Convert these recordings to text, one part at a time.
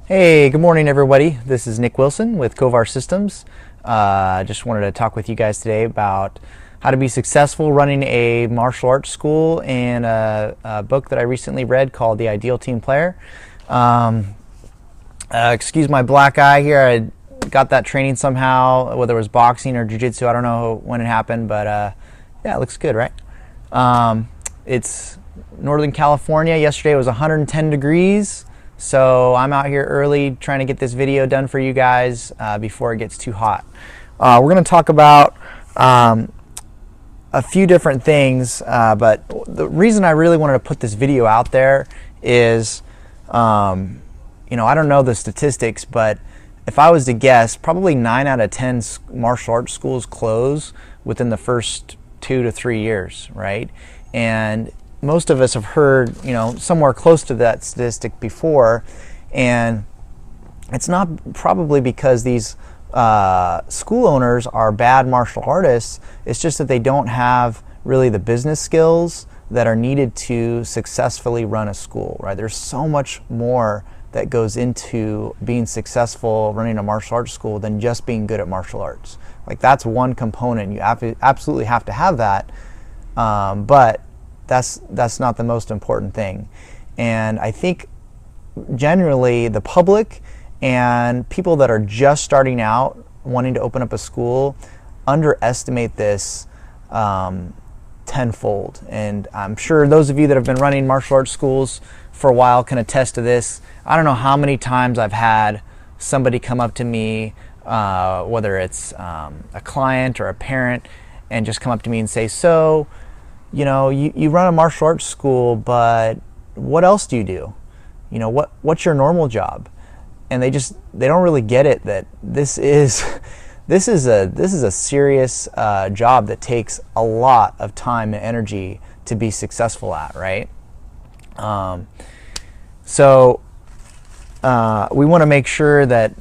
Hey, good morning everybody. This is Nick Wilson with Kovar Systems. Just wanted to talk with you guys today about how to be successful running a martial arts school and a book that I recently read called The Ideal Team Player. Excuse my black eye here. I got that training somehow, whether it was boxing or jiu-jitsu. I don't know when it happened, but yeah, it looks good, right? It's Northern California. Yesterday it was 110 degrees. So I'm out here early trying to get this video done for you guys before it gets too hot. We're going to talk about a few different things, but the reason I really wanted to put this video out there is, you know, I don't know the statistics, but if I was to guess, probably 9 out of 10 martial arts schools close within the first 2 to 3 years, right? And most of us have heard, you know, somewhere close to that statistic before, and it's not probably because these school owners are bad martial artists. It's just that they don't have really the business skills that are needed to successfully run a school, right? There's so much more that goes into being successful running a martial arts school than just being good at martial arts. Like, that's one component. You absolutely have to have that, but that's not the most important thing. And I think generally the public and people that are just starting out wanting to open up a school underestimate this tenfold. And I'm sure those of you that have been running martial arts schools for a while can attest to this. I don't know how many times I've had somebody come up to me, whether it's a client or a parent, and just come up to me and say, so, you know, you run a martial arts school, but what else do you do? You know, what's your normal job? And they don't really get it that this is a serious job that takes a lot of time and energy to be successful at, right? So we want to make sure that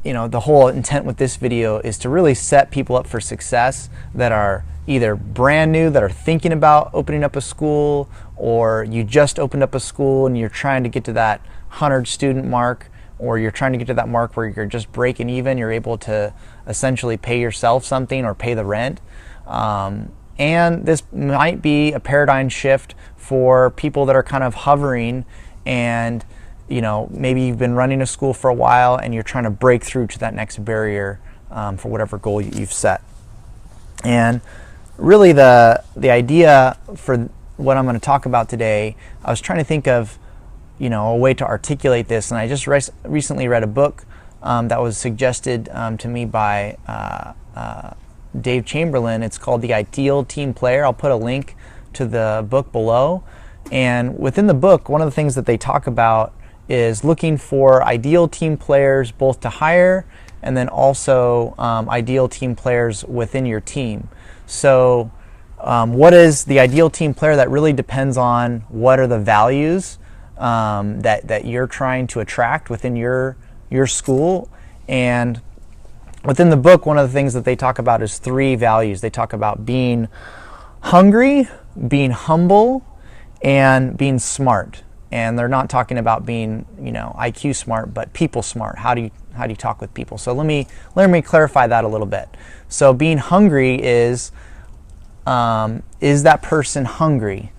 you know, the whole intent with this video is to really set people up for success that are either brand new, that are thinking about opening up a school, or you just opened up a school and you're trying to get to that 100 student mark, or you're trying to get to that mark where you're just breaking even, you're able to essentially pay yourself something or pay the rent. And this might be a paradigm shift for people that are kind of hovering, and you know, maybe you've been running a school for a while and you're trying to break through to that next barrier for whatever goal you've set. And really the idea for what I'm going to talk about today, I was trying to think of, you know, a way to articulate this, and I just recently read a book that was suggested to me by Dave Chamberlain. It's called The Ideal Team Player. I'll put a link to the book below. And within the book, one of the things that they talk about is looking for ideal team players both to hire and then also ideal team players within your team. So what is the ideal team player? That really depends on what are the values that you're trying to attract within your school. And within the book, one of the things that they talk about is 3 values. They talk about being hungry, being humble, and being smart. And they're not talking about being, you know, IQ smart, but people smart. How do you talk with people? So let me clarify that a little bit. So being hungry is that person hungry?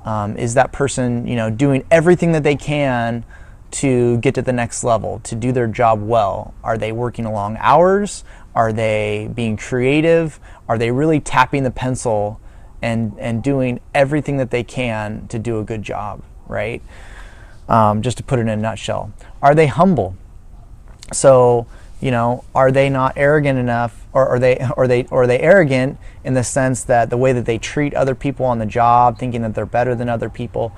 Is that person, you know, doing everything that they can to get to the next level, to do their job well? Are they working long hours? Are they being creative? Are they really tapping the pencil and doing everything that they can to do a good job, right? Just to put it in a nutshell. Are they humble? So, you know, are they not arrogant enough, or are they arrogant in the sense that the way that they treat other people on the job, thinking that they're better than other people?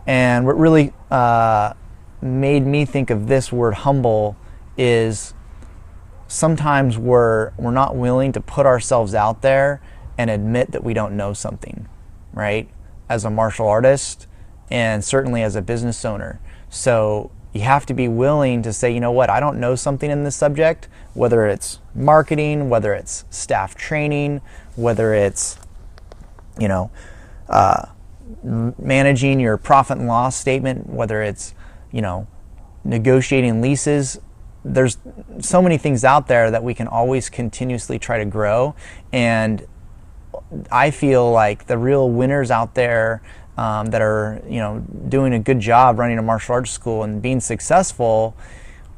And what really made me think of this word humble is sometimes we're not willing to put ourselves out there and admit that we don't know something, right? As a martial artist, and certainly as a business owner. So you have to be willing to say, you know what, I don't know something in this subject, whether it's marketing, whether it's staff training, whether it's, you know, managing your profit and loss statement, whether it's, you know, negotiating leases. There's so many things out there that we can always continuously try to grow. And I feel like the real winners out there that are, doing a good job running a martial arts school and being successful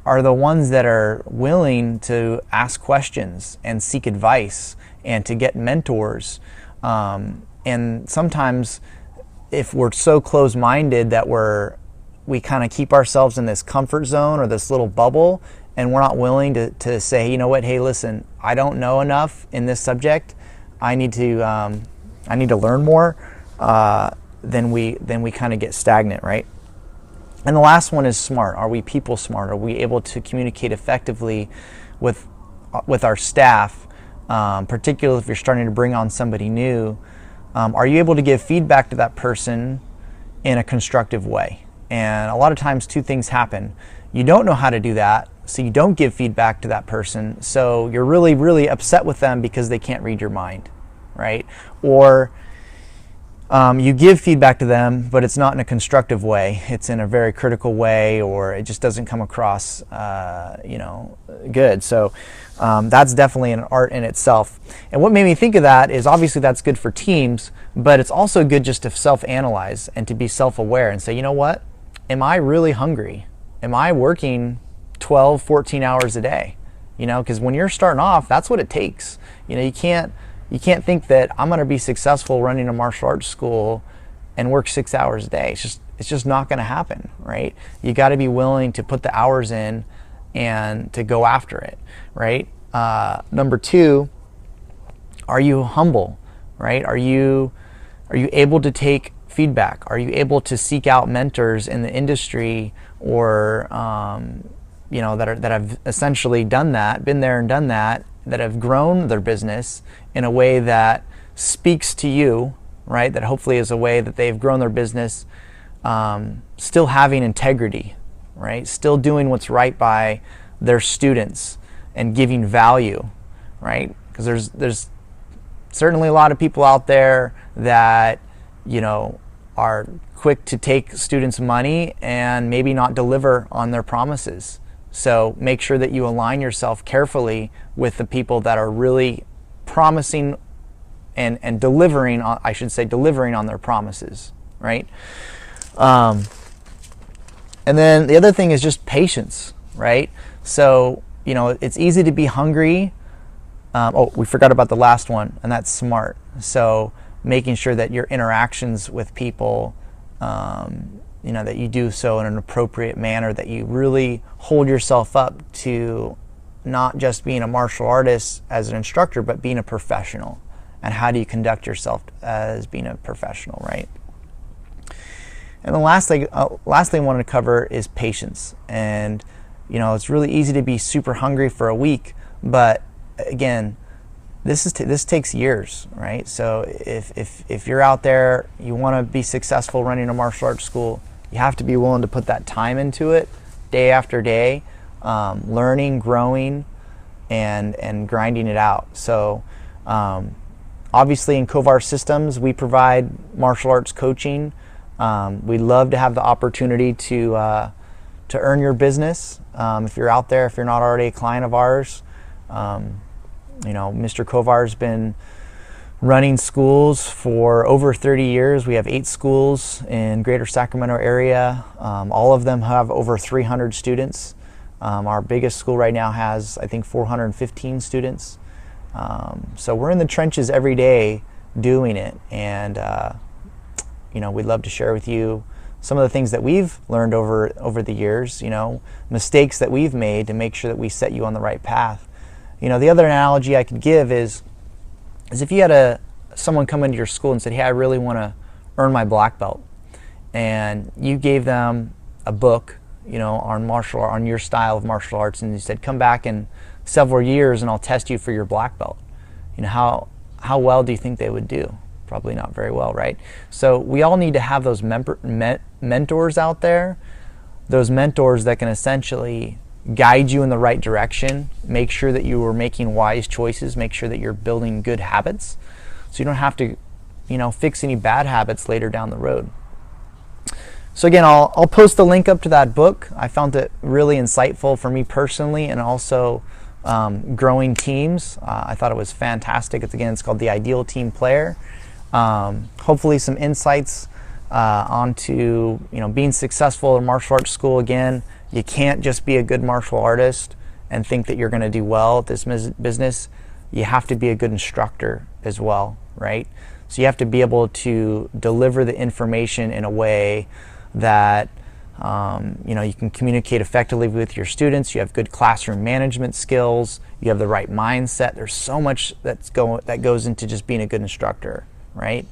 are the ones that are willing to ask questions and seek advice and to get mentors. And sometimes if we're so close-minded that we kind of keep ourselves in this comfort zone or this little bubble, and we're not willing to say, you know what, hey, listen, I don't know enough in this subject. I need to learn more. Then we kind of get stagnant, right? And the last one is smart. Are we people smart? Are we able to communicate effectively with our staff, particularly if you're starting to bring on somebody new? Are you able to give feedback to that person in a constructive way? And a lot of times two things happen. You don't know how to do that, so you don't give feedback to that person. So you're really, really upset with them because they can't read your mind, right? Or you give feedback to them, but it's not in a constructive way. It's in a very critical way, or it just doesn't come across, good. So that's definitely an art in itself. And what made me think of that is obviously that's good for teams, but it's also good just to self-analyze and to be self-aware and say, you know what? Am I really hungry? Am I working 12, 14 hours a day? Because when you're starting off, that's what it takes. You can't think that I'm going to be successful running a martial arts school and work 6 hours a day. It's just not going to happen, right? You got to be willing to put the hours in and to go after it, right? Number two, are you humble, right? Are you able to take feedback? Are you able to seek out mentors in the industry or that have essentially done that, been there and done that have grown their business in a way that speaks to you, right? That hopefully is a way that they've grown their business, still having integrity, right? Still doing what's right by their students and giving value, right? Because there's certainly a lot of people out there that, are quick to take students' money and maybe not deliver on their promises. So make sure that you align yourself carefully with the people that are really promising and delivering on, delivering on their promises, right? And then the other thing is just patience, right? So, it's easy to be hungry. We forgot about the last one, and that's smart. So making sure that your interactions with people, that you do so in an appropriate manner, that you really hold yourself up to not just being a martial artist as an instructor, but being a professional. And how do you conduct yourself as being a professional, right? And the last thing I wanted to cover is patience. And, it's really easy to be super hungry for a week, but again, this takes years, right? So if you're out there, you want to be successful running a martial arts school, you have to be willing to put that time into it, day after day, learning, growing, and grinding it out. So obviously in Kovar Systems, we provide martial arts coaching. We'd love to have the opportunity to earn your business. If you're out there, if you're not already a client of ours, Mr. Kovar's been running schools for over 30 years. We have 8 schools in Greater Sacramento area. All of them have over 300 students. Our biggest school right now has, I think, 415 students. So we're in the trenches every day doing it. And, we'd love to share with you some of the things that we've learned over the years, mistakes that we've made to make sure that we set you on the right path. The other analogy I could give is if you had someone come into your school and said, hey, I really want to earn my black belt, and you gave them a book, on your style of martial arts, and you said, come back in several years and I'll test you for your black belt. How well do you think they would do? Probably not very well, right? So we all need to have those mentors out there, those mentors that can essentially guide you in the right direction, make sure that you are making wise choices, make sure that you're building good habits, so you don't have to, fix any bad habits later down the road. So again, I'll post the link up to that book. I found it really insightful for me personally, and also growing teams. I thought it was fantastic. It's called The Ideal Team Player. Hopefully some insights onto being successful in martial arts school. Again, you can't just be a good martial artist and think that you're going to do well at this business. You have to be a good instructor as well, right? So you have to be able to deliver the information in a way that you can communicate effectively with your students. You have good classroom management skills. You have the right mindset. There's so much that goes into just being a good instructor, right?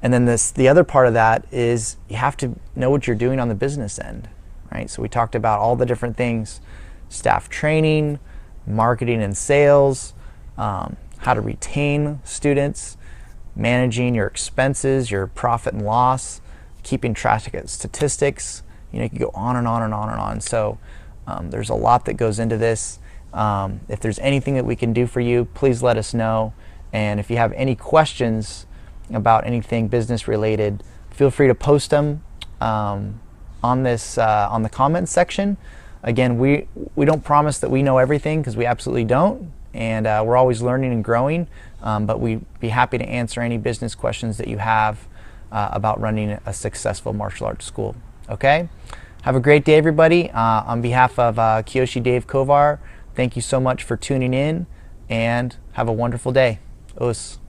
And then the other part of that is you have to know what you're doing on the business end, right? So we talked about all the different things: staff training, marketing and sales, how to retain students, managing your expenses, your profit and loss, keeping track of statistics. You can go on and on and on and on. So there's a lot that goes into this. If there's anything that we can do for you, please let us know. And if you have any questions about anything business related, feel free to post them on the comments section. Again, we don't promise that we know everything, because we absolutely don't, and we're always learning and growing. But we'd be happy to answer any business questions that you have about running a successful martial arts school. Okay? Have a great day, everybody. On behalf of Kyoshi Dave Kovar, thank you so much for tuning in, and have a wonderful day. Os.